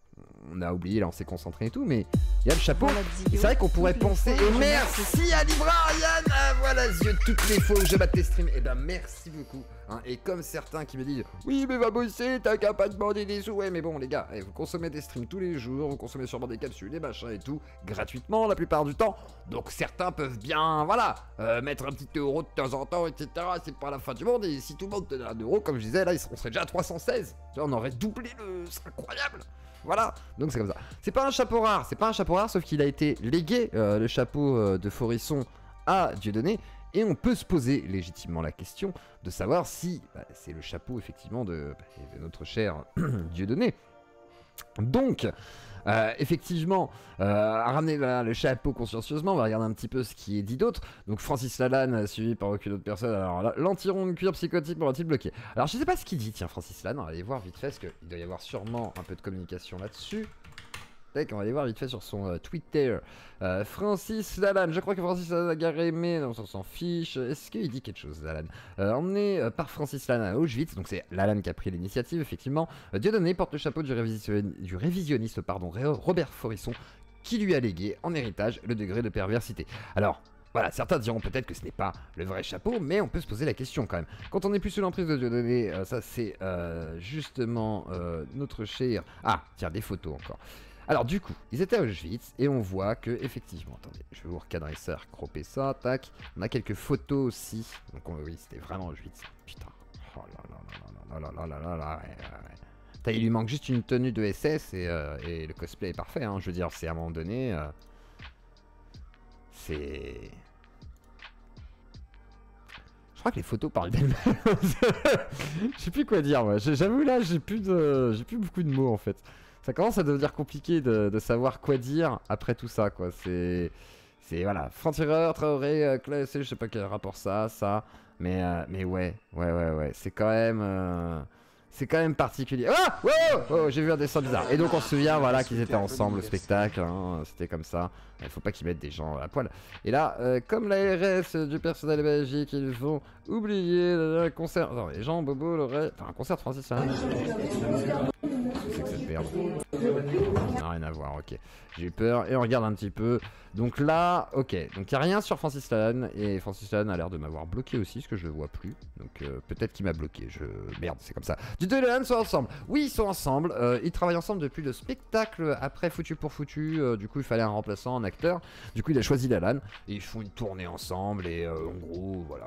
On a oublié, là on s'est concentré et tout, mais il y a le chapeau. C'est vrai qu'on pourrait penser, et merci à Libra, Yann, voilà yeux toutes les fois où je batte tes streams, et ben merci beaucoup. Hein. Et comme certains qui me disent, oui mais va bosser, t'as qu'à pas demander des sous, ouais mais bon les gars, vous consommez des streams tous les jours, vous consommez sûrement des capsules, des machins et tout, gratuitement la plupart du temps, donc certains peuvent bien, voilà, mettre un petit euro de temps en temps, etc. C'est pas la fin du monde, et si tout le monde tenait un euro, comme je disais, là on serait déjà à 316, tu vois, on aurait doublé le... c'est incroyable. Voilà, donc c'est comme ça. C'est pas un chapeau rare, sauf qu'il a été légué, le chapeau de Forisson à Dieudonné, et on peut se poser légitimement la question de savoir si c'est le chapeau effectivement de notre cher Dieudonné. Donc, effectivement, à ramener le chapeau consciencieusement, on va regarder un petit peu ce qui est dit d'autre. Donc Francis Lalanne, suivi par aucune autre personne. Alors là, l'antiron de cuir psychotique pourra-t-il bloquer? Alors je sais pas ce qu'il dit, tiens, Francis Lalanne, on va aller voir vite fait, parce qu'il doit y avoir sûrement un peu de communication là-dessus. On va aller voir vite fait sur son Twitter. Francis Lalanne, je crois que Francis Lalanne a garé, mais on s'en fiche. Est-ce qu'il dit quelque chose, Lalanne? Emmené par Francis Lalanne à Auschwitz, donc c'est Lalanne qui a pris l'initiative, effectivement. Dieudonné porte le chapeau du révisionniste Robert Forisson, qui lui a légué en héritage le degré de perversité. Alors, voilà, certains diront peut-être que ce n'est pas le vrai chapeau, mais on peut se poser la question quand même. Quand on n'est plus sous l'emprise de Dieudonné, ça c'est justement notre cher... Ah, tiens, des photos encore. Alors du coup, ils étaient à Auschwitz et on voit que effectivement, attendez, je vais vous recadrer ça, recroper ça, tac. On a quelques photos aussi. Donc oui, c'était vraiment Auschwitz. Putain. Oh là là là là là là là là. Ouais. Putain, il lui manque juste une tenue de SS et le cosplay est parfait. Hein. Je veux dire, c'est à un moment donné, c'est. Je crois que les photos parlent d'elles-mêmes. Je sais plus quoi dire. Moi. J'avoue là, j'ai plus beaucoup de mots en fait. Ça commence à devenir compliqué de savoir quoi dire après tout ça, quoi. C'est voilà, franc-tireur, Traoré, classé, je sais pas quel rapport ça, mais ouais, c'est quand même particulier. Ah, oh, j'ai vu un dessin bizarre. Et donc on se souvient, voilà, qu'ils étaient ensemble au spectacle, hein, c'était comme ça. Il faut pas qu'ils mettent des gens à poil. Et là, comme l'ARS du personnel belgique, ils vont oublier le concert. Non, les gens, Bobo, l'aurait. Enfin, un concert de Francis Lalanne. C'est que cette merde. Ça n'a rien à voir, ok. J'ai eu peur et on regarde un petit peu. Donc là, ok. Donc il n'y a rien sur Francis Lalanne. Et Francis Lalanne a l'air de m'avoir bloqué aussi, parce que je le vois plus. Donc peut-être qu'il m'a bloqué. Merde, c'est comme ça. Dieudonné et Lalanne sont ensemble. Oui, ils sont ensemble. Ils travaillent ensemble depuis le spectacle après Foutu pour Foutu. Du coup, il fallait un remplaçant, un acteur. Du coup, il a choisi Lalanne. Et ils font une tournée ensemble. Et en gros, voilà.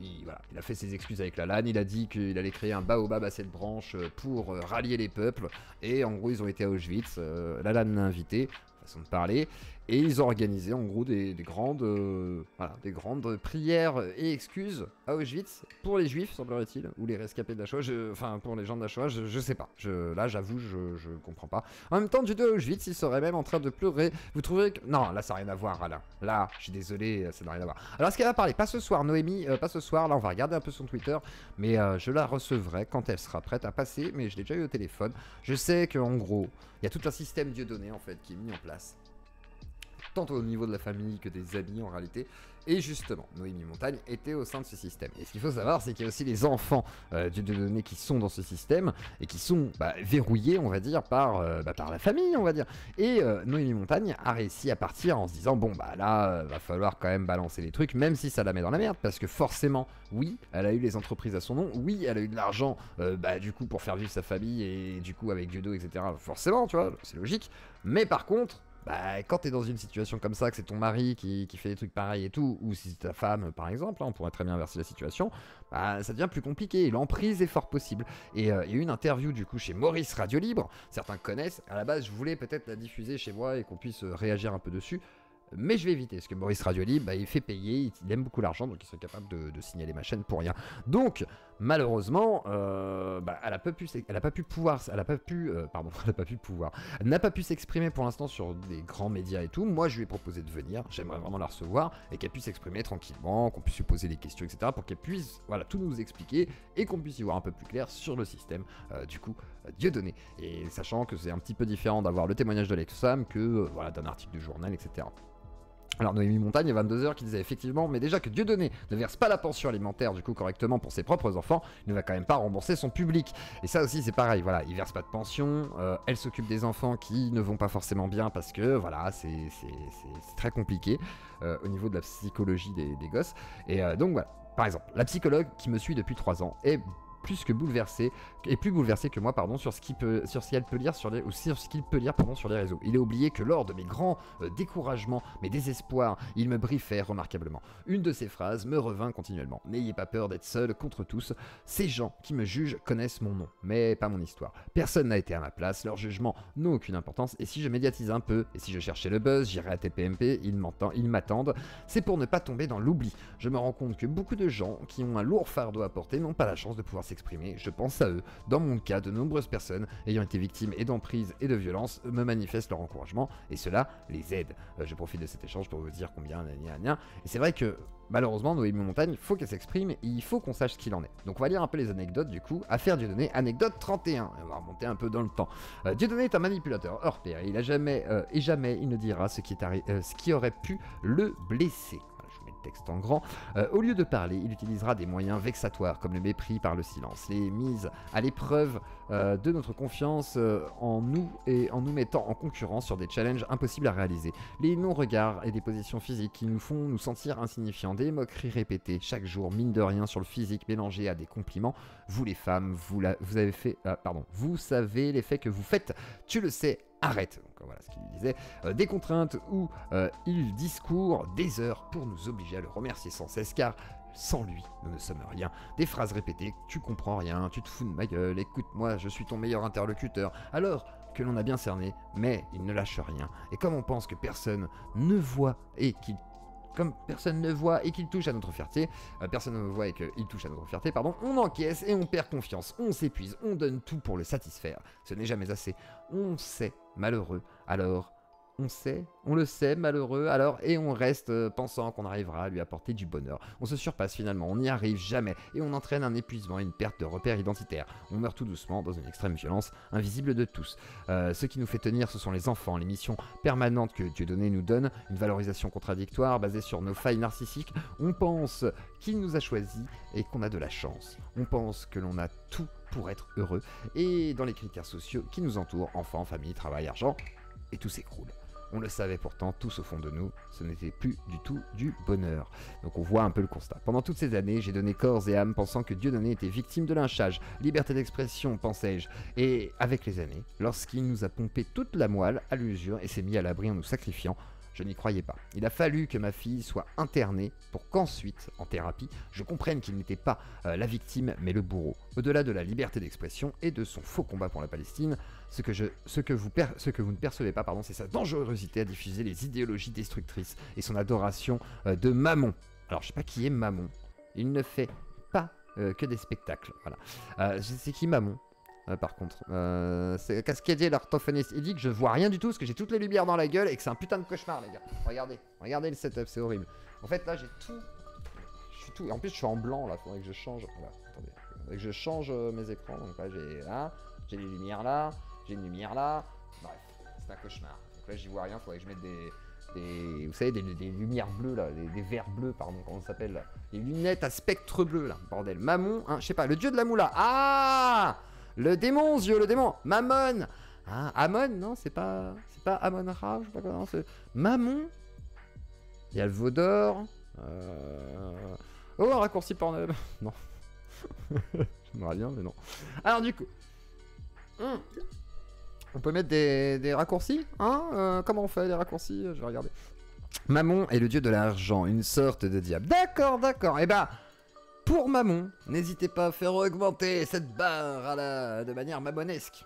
Il a fait ses excuses avec Lalanne, il a dit qu'il allait créer un baobab à cette branche pour rallier les peuples, et en gros ils ont été à Auschwitz, Lalanne l'a invité, façon de parler, et ils ont organisé en gros des grandes prières et excuses à Auschwitz pour les juifs semblerait-il, ou les rescapés de la Shoah, enfin pour les gens de la Shoah, je sais pas, là j'avoue je comprends pas. En même temps du deux à Auschwitz il serait même en train de pleurer, vous trouverez que... Non là ça n'a rien à voir Alain, là je suis désolé ça n'a rien à voir. Alors est-ce qu'elle va parler? Pas ce soir Noémie, pas ce soir, là on va regarder un peu son Twitter, mais je la recevrai quand elle sera prête à passer, mais je l'ai déjà eu au téléphone. Je sais qu'en gros il y a tout un système Dieudonné en fait qui est mis en place, tant au niveau de la famille que des amis en réalité. Et justement, Noémie Montagne était au sein de ce système. Et ce qu'il faut savoir, c'est qu'il y a aussi les enfants du Dieudonné qui sont dans ce système et qui sont verrouillés, on va dire, par la famille, on va dire. Et Noémie Montagne a réussi à partir en se disant, bon, bah là, va falloir quand même balancer les trucs, même si ça la met dans la merde, parce que forcément, oui, elle a eu les entreprises à son nom, oui, elle a eu de l'argent, du coup, pour faire vivre sa famille et du coup, avec Dieudonné, etc. Forcément, tu vois, c'est logique. Mais par contre... quand t'es dans une situation comme ça, que c'est ton mari qui fait des trucs pareils et tout, ou si c'est ta femme par exemple, on pourrait très bien inverser la situation, ça devient plus compliqué, l'emprise est fort possible. Et il y a eu une interview du coup chez Maurice Radio Libre, certains connaissent, à la base je voulais peut-être la diffuser chez moi et qu'on puisse réagir un peu dessus, mais je vais éviter, parce que Maurice Radio Libre, il fait payer, il aime beaucoup l'argent, donc il serait capable de signaler ma chaîne pour rien. Donc, malheureusement, elle n'a pas pu s'exprimer pour l'instant sur des grands médias et tout. Moi, je lui ai proposé de venir, j'aimerais vraiment la recevoir, et qu'elle puisse s'exprimer tranquillement, qu'on puisse lui poser des questions, etc., pour qu'elle puisse, tout nous expliquer, et qu'on puisse y voir un peu plus clair sur le système, Dieudonné. Et sachant que c'est un petit peu différent d'avoir le témoignage de l'ex-femme que, d'un article de journal, etc. Alors Noémie Montagne, il y a 22h, qui disait effectivement, mais déjà que Dieudonné ne verse pas la pension alimentaire du coup correctement pour ses propres enfants, il ne va quand même pas rembourser son public. Et ça aussi c'est pareil, il verse pas de pension, elle s'occupe des enfants qui ne vont pas forcément bien parce que c'est très compliqué au niveau de la psychologie des gosses. Et donc voilà, par exemple, la psychologue qui me suit depuis 3 ans est plus bouleversé que moi sur ce qu'il peut lire sur les réseaux. Il a oublié que lors de mes grands découragements, mes désespoirs, il me briefait remarquablement. Une de ses phrases me revint continuellement. N'ayez pas peur d'être seul contre tous. Ces gens qui me jugent connaissent mon nom, mais pas mon histoire. Personne n'a été à ma place, leur jugement n'a aucune importance, et si je médiatise un peu, et si je cherchais le buzz, j'irais à TPMP, ils m'attendent. C'est pour ne pas tomber dans l'oubli. Je me rends compte que beaucoup de gens qui ont un lourd fardeau à porter n'ont pas la chance de pouvoir s'exprimer. Je pense à eux. Dans mon cas, de nombreuses personnes ayant été victimes et d'emprise et de violence me manifestent leur encouragement et cela les aide. Je profite de cet échange pour vous dire combien et c'est vrai que malheureusement Noémie Montagne, il faut qu'elle s'exprime et il faut qu'on sache ce qu'il en est. Donc on va lire un peu les anecdotes du coup. Affaire Dieudonné, anecdote 31. On va remonter un peu dans le temps. Dieudonné est un manipulateur hors pair. Il a jamais il ne dira ce qui aurait pu le blesser. Je vais mettre texte en grand. Au lieu de parler, il utilisera des moyens vexatoires comme le mépris par le silence, les mises à l'épreuve de notre confiance en nous et en nous mettant en concurrence sur des challenges impossibles à réaliser, les non-regards et des positions physiques qui nous font nous sentir insignifiants, des moqueries répétées chaque jour, mine de rien sur le physique mélangé à des compliments. Vous les femmes, vous avez fait, vous savez l'effet que vous faites, tu le sais, arrête. Donc voilà ce qu'il lui disait. Des contraintes où il discourt des heures pour nous obliger à le remercier sans cesse, car sans lui, nous ne sommes rien. Des phrases répétées, tu comprends rien, tu te fous de ma gueule, écoute-moi, je suis ton meilleur interlocuteur. Alors que l'on a bien cerné, mais il ne lâche rien. Et comme on pense que personne ne voit et qu'il touche à notre fierté, personne ne voit et qu'il touche à notre fierté, pardon, on encaisse et on perd confiance, on s'épuise, on donne tout pour le satisfaire. Ce n'est jamais assez. On sait malheureux, alors on le sait malheureux, alors et on reste pensant qu'on arrivera à lui apporter du bonheur. On se surpasse finalement, on n'y arrive jamais et on entraîne un épuisement et une perte de repères identitaires. On meurt tout doucement dans une extrême violence invisible de tous. Ce qui nous fait tenir, ce sont les enfants, les missions permanentes que Dieudonné nous donne, une valorisation contradictoire basée sur nos failles narcissiques. On pense qu'il nous a choisis et qu'on a de la chance. On pense que l'on a tout pour être heureux et dans les critères sociaux qui nous entourent, enfants, famille, travail, argent, et tout s'écroule. On le savait pourtant, tous au fond de nous, ce n'était plus du tout du bonheur. Donc on voit un peu le constat. Pendant toutes ces années, j'ai donné corps et âme pensant que Dieudonné était victime de lynchage. Liberté d'expression, pensais-je. Et avec les années, lorsqu'il nous a pompé toute la moelle à l'usure et s'est mis à l'abri en nous sacrifiant, je n'y croyais pas. Il a fallu que ma fille soit internée pour qu'ensuite, en thérapie, je comprenne qu'il n'était pas la victime, mais le bourreau. Au-delà de la liberté d'expression et de son faux combat pour la Palestine, ce que vous ne percevez pas, c'est sa dangerosité à diffuser les idéologies destructrices et son adoration de Mammon. Alors, je sais pas qui est Mammon. Il ne fait pas que des spectacles. Voilà. C'est qui Mammon par contre, c'est cascadier l'orthophoniste. Il dit que je vois rien du tout parce que j'ai toutes les lumières dans la gueule et que c'est un putain de cauchemar, les gars. Regardez le setup, c'est horrible. En fait, là, j'ai tout. Je suis tout. En plus, je suis en blanc là. Faudrait que je change. Voilà, attendez. Faudrait que je change mes écrans. Donc là, j'ai les lumières là, j'ai une lumière là. Bref, c'est un cauchemar. Donc là, j'y vois rien. Faudrait que je mette vous savez, des lumières bleues là, des verres bleus, pardon, comment ça s'appelle là. Les lunettes à spectre bleu là, bordel. Mammon, hein, je sais pas, le dieu de la moula. Ah! Le démon, yeux, le démon, Mammon. Ah, Amon, non, c'est pas Amon-Ra, je sais pas comment c'est. Mammon. Il y a le Vaudor. Oh, un raccourci Pornhub. Non. J'aimerais bien, mais non. Alors du coup, on peut mettre des raccourcis, hein. Comment on fait des raccourcis? Je vais regarder. Mammon est le dieu de l'argent, une sorte de diable. D'accord. Et bah. Pour Mammon, n'hésitez pas à faire augmenter cette barre de manière mammonesque.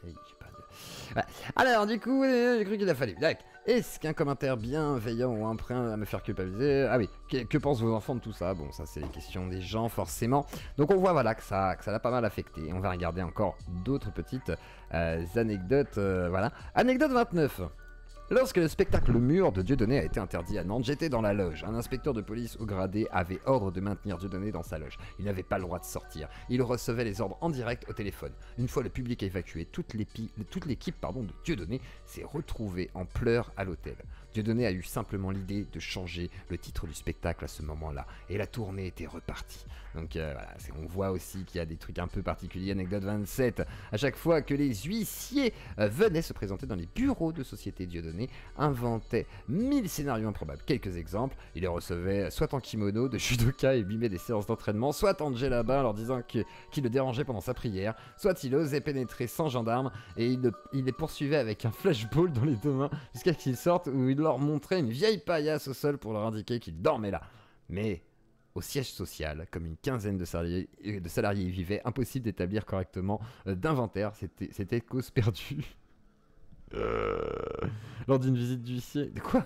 Ouais. Alors, du coup, j'ai cru qu'il a fallu. Est-ce qu'un commentaire bienveillant ou un prêt à me faire culpabiliser? Ah oui, que pensent vos enfants de tout ça? Bon, ça, c'est les questions des gens, forcément. Donc, on voit, voilà, que ça l'a pas mal affecté. On va regarder encore d'autres petites anecdotes. Voilà. Anecdote 29. Lorsque le spectacle Mur de Dieudonné a été interdit à Nantes, j'étais dans la loge. Un inspecteur de police au gradé avait ordre de maintenir Dieudonné dans sa loge. Il n'avait pas le droit de sortir. Il recevait les ordres en direct au téléphone. Une fois le public évacué, toute l'équipe de Dieudonné s'est retrouvée en pleurs à l'hôtel. Dieudonné a eu simplement l'idée de changer le titre du spectacle à ce moment-là. Et la tournée était repartie. Donc voilà, on voit aussi qu'il y a des trucs un peu particuliers. Anecdote 27. À chaque fois que les huissiers venaient se présenter dans les bureaux de Société Dieudonné, inventaient 1000 scénarios improbables. Quelques exemples, il les recevait soit en kimono de judoka et mimait des séances d'entraînement, soit en djellaba leur disant qu'il le dérangeait pendant sa prière, soit il osait pénétrer sans gendarme et il les poursuivait avec un flashball dans les deux mains jusqu'à qu'ils sortent, où il leur montrait une vieille paillasse au sol pour leur indiquer qu'il dormait là. Mais au siège social, comme une quinzaine de salariés y vivaient, impossible d'établir correctement d'inventaire, c'était cause perdue. Lors d'une visite d'huissier. De quoi?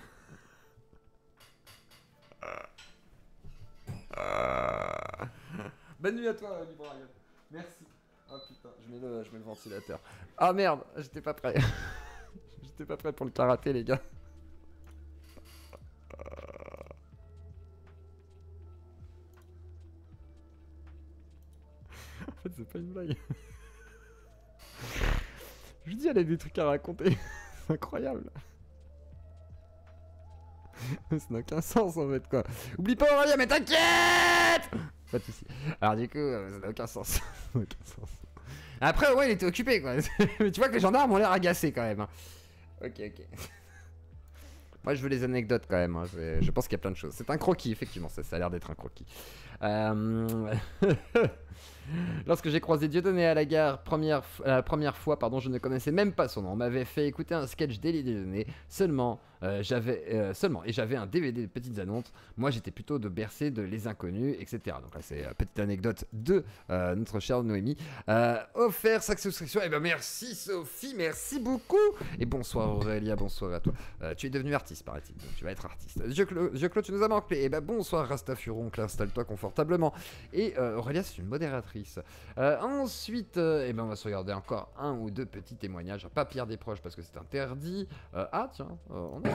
Bonne nuit à toi, Librarian. Merci. Oh putain, je mets le ventilateur. Ah merde, j'étais pas prêt. J'étais pas prêt pour le karaté, les gars. En fait, c'est pas une blague. Je dis, elle a des trucs à raconter. C'est incroyable. Ça n'a aucun sens en fait quoi. Oublie pas Aurélien, mais t'inquiète. Pas de soucis. Alors du coup, ça n'a aucun sens. Ça n'a aucun sens. Après, ouais, il était occupé quoi. Mais tu vois que les gendarmes ont l'air agacés quand même. Hein. Ok. Moi, je veux les anecdotes quand même. Hein. Je pense qu'il y a plein de choses. C'est un croquis, effectivement. Ça a l'air d'être un croquis. Lorsque j'ai croisé Dieudonné à la gare, la première fois, pardon, je ne connaissais même pas son nom. On m'avait fait écouter un sketch d'Elie Dieudonné seulement, et j'avais un DVD de petites annonces. Moi, j'étais plutôt de bercer de Les Inconnus, etc. Donc là, c'est petite anecdote de notre chère Noémie. Offert sa souscription. Eh ben merci Sophie, merci beaucoup. Et bonsoir Aurélia, bonsoir à toi. Tu es devenu artiste, paraît-il. Donc tu vas être artiste. Dieu Claude, tu nous as manqué. Eh ben bonsoir Rastafuron, installe-toi confortablement. Et Aurélia, c'est une modératrice. Ensuite, on va se regarder encore un ou deux petits témoignages. Pas Pierre Desproges parce que c'est interdit. Ah tiens, on a...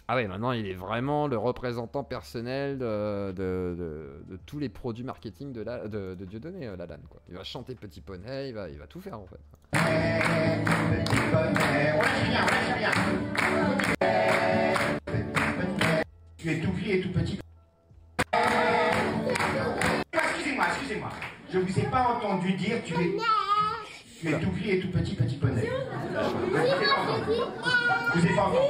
Ah oui, maintenant il est vraiment le représentant personnel de tous les produits marketing de Dieudonné, Lalanne, quoi. Il va chanter Petit Poney, il va tout faire en fait. Petit Poney, ouais, tu es tout gris et tout petit. Excusez-moi. Je vous ai pas entendu dire tu es tout gris et tout petit, Petit Poney. Je vous ai pas entendu.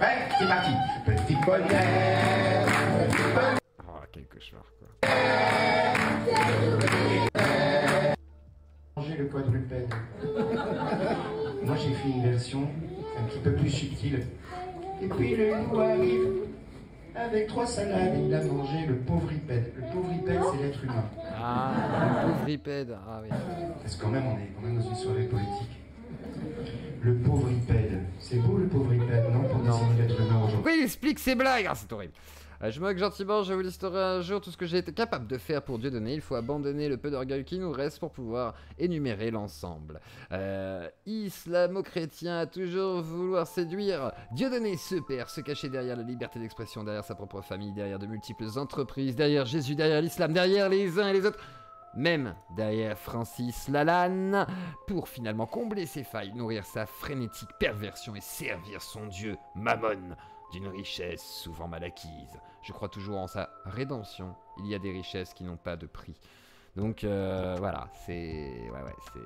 Ouais, c'est parti. Petit Poney. Oh, quel cauchemar quoi. Changer le quadrupède. Moi j'ai fait une version un petit peu plus subtile. Et puis le loup arrive avec 3 salades. Il a mangé le pauvripède. Le pauvripède, c'est l'être humain. Ah, le pauvripède. Ah oui. Parce que quand même, on est quand même dans une soirée politique. Le pauvripède. C'est beau le pauvripède, non? Pour désigner l'être humain aujourd'hui. Pourquoi il explique ses blagues? Ah, c'est horrible. Je moque gentiment, je vous listerai un jour tout ce que j'ai été capable de faire pour Dieudonné. Il faut abandonner le peu d'orgueil qui nous reste pour pouvoir énumérer l'ensemble. Islamo-chrétien a toujours vouloir séduire. Dieudonné se perd, se cacher derrière la liberté d'expression, derrière sa propre famille, derrière de multiples entreprises, derrière Jésus, derrière l'islam, derrière les uns et les autres. Même derrière Francis Lalanne, pour finalement combler ses failles, nourrir sa frénétique perversion et servir son dieu Mammon d'une richesse souvent mal acquise. Je crois toujours en sa rédemption. Il y a des richesses qui n'ont pas de prix. Donc voilà, c'est... Ouais, c'est...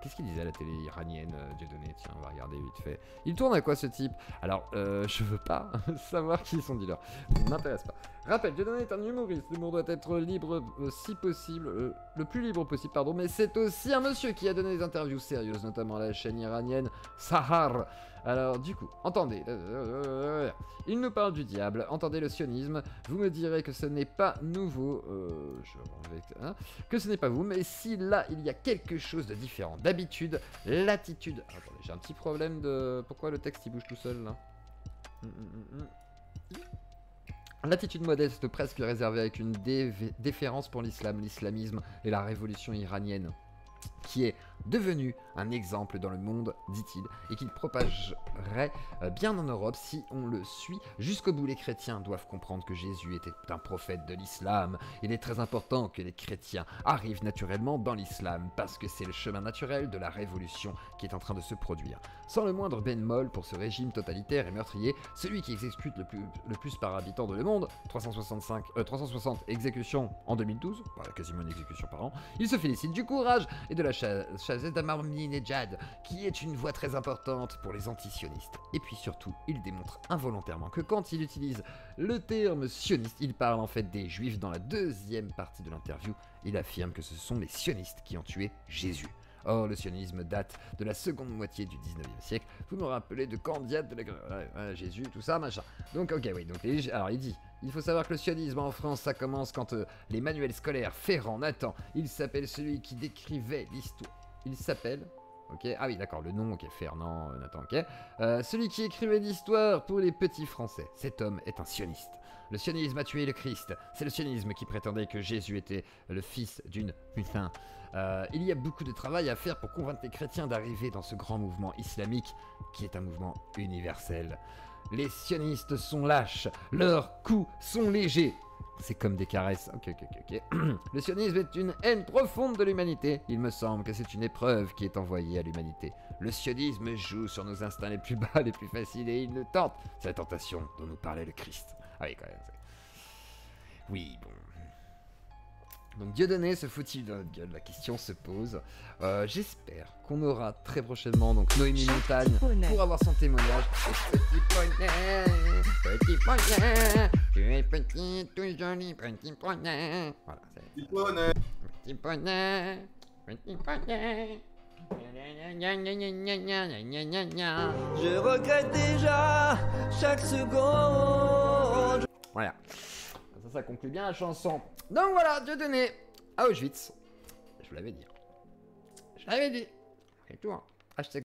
Qu'est-ce qu'il disait à la télé iranienne, Dieudonné? Tiens, on va regarder vite fait. Il tourne à quoi ce type? Alors, je veux pas savoir qui est son dealer. Ça ne m'intéresse pas. Rappel, Dieudonné est un humoriste. L'humour doit être libre si possible, le plus libre possible, pardon. Mais c'est aussi un monsieur qui a donné des interviews sérieuses, notamment à la chaîne iranienne Sahar. Alors du coup, entendez, il nous parle du diable, entendez le sionisme, vous me direz que ce n'est pas nouveau, que ce n'est pas vous, mais si là il y a quelque chose de différent, d'habitude, l'attitude... Attendez, j'ai un petit problème de... Pourquoi le texte il bouge tout seul là? L'attitude modeste presque réservée avec une déférence pour l'islam, l'islamisme et la révolution iranienne, qui est devenu un exemple dans le monde, dit-il, et qu'il propagerait bien en Europe si on le suit jusqu'au bout. Les chrétiens doivent comprendre que Jésus était un prophète de l'islam. Il est très important que les chrétiens arrivent naturellement dans l'islam, parce que c'est le chemin naturel de la révolution qui est en train de se produire. Sans le moindre bémol pour ce régime totalitaire et meurtrier, celui qui exécute le plus par habitant de le monde, 360 exécutions en 2012, voilà, quasiment une exécution par an, il se félicite du courage et de la Shazed Ahmadinejad, qui est une voix très importante pour les anti-sionistes. Et puis surtout, il démontre involontairement que quand il utilise le terme sioniste, il parle en fait des juifs. Dans la deuxième partie de l'interview, il affirme que ce sont les sionistes qui ont tué Jésus. Or, le sionisme date de la seconde moitié du 19e siècle. Vous me rappelez de Candiate, de la... Jésus, tout ça, machin. Donc, ok, oui. Donc, alors, il dit... Il faut savoir que le sionisme en France, ça commence quand les manuels scolaires Ferrand, Nathan, il s'appelle celui qui décrivait l'histoire. Il s'appelle... Ok, ah oui, d'accord, le nom, ok, Fernand, Nathan, ok. Celui qui écrivait l'histoire pour les petits Français. Cet homme est un sioniste. Le sionisme a tué le Christ. C'est le sionisme qui prétendait que Jésus était le fils d'une putain. Il y a beaucoup de travail à faire pour convaincre les chrétiens d'arriver dans ce grand mouvement islamique qui est un mouvement universel. Les sionistes sont lâches, leurs coups sont légers. C'est comme des caresses. Ok. Le sionisme est une haine profonde de l'humanité. Il me semble que c'est une épreuve qui est envoyée à l'humanité. Le sionisme joue sur nos instincts les plus bas, les plus faciles, et il nous tente. C'est la tentation dont nous parlait le Christ. Ah oui, quand même. Oui, bon. Donc Dieudonné se fout-il dans notre gueule? La question se pose. J'espère qu'on aura très prochainement donc Noémie Montagne pour avoir son témoignage. Petit poney, tu es petit, tout joli, petit poney. Voilà, c'est... Petit poney, petit poney. Je regrette déjà chaque seconde. Voilà. Ça conclut bien la chanson. Donc voilà, Dieudonné à Auschwitz. Je vous l'avais dit. C'est tout, hein. Hashtag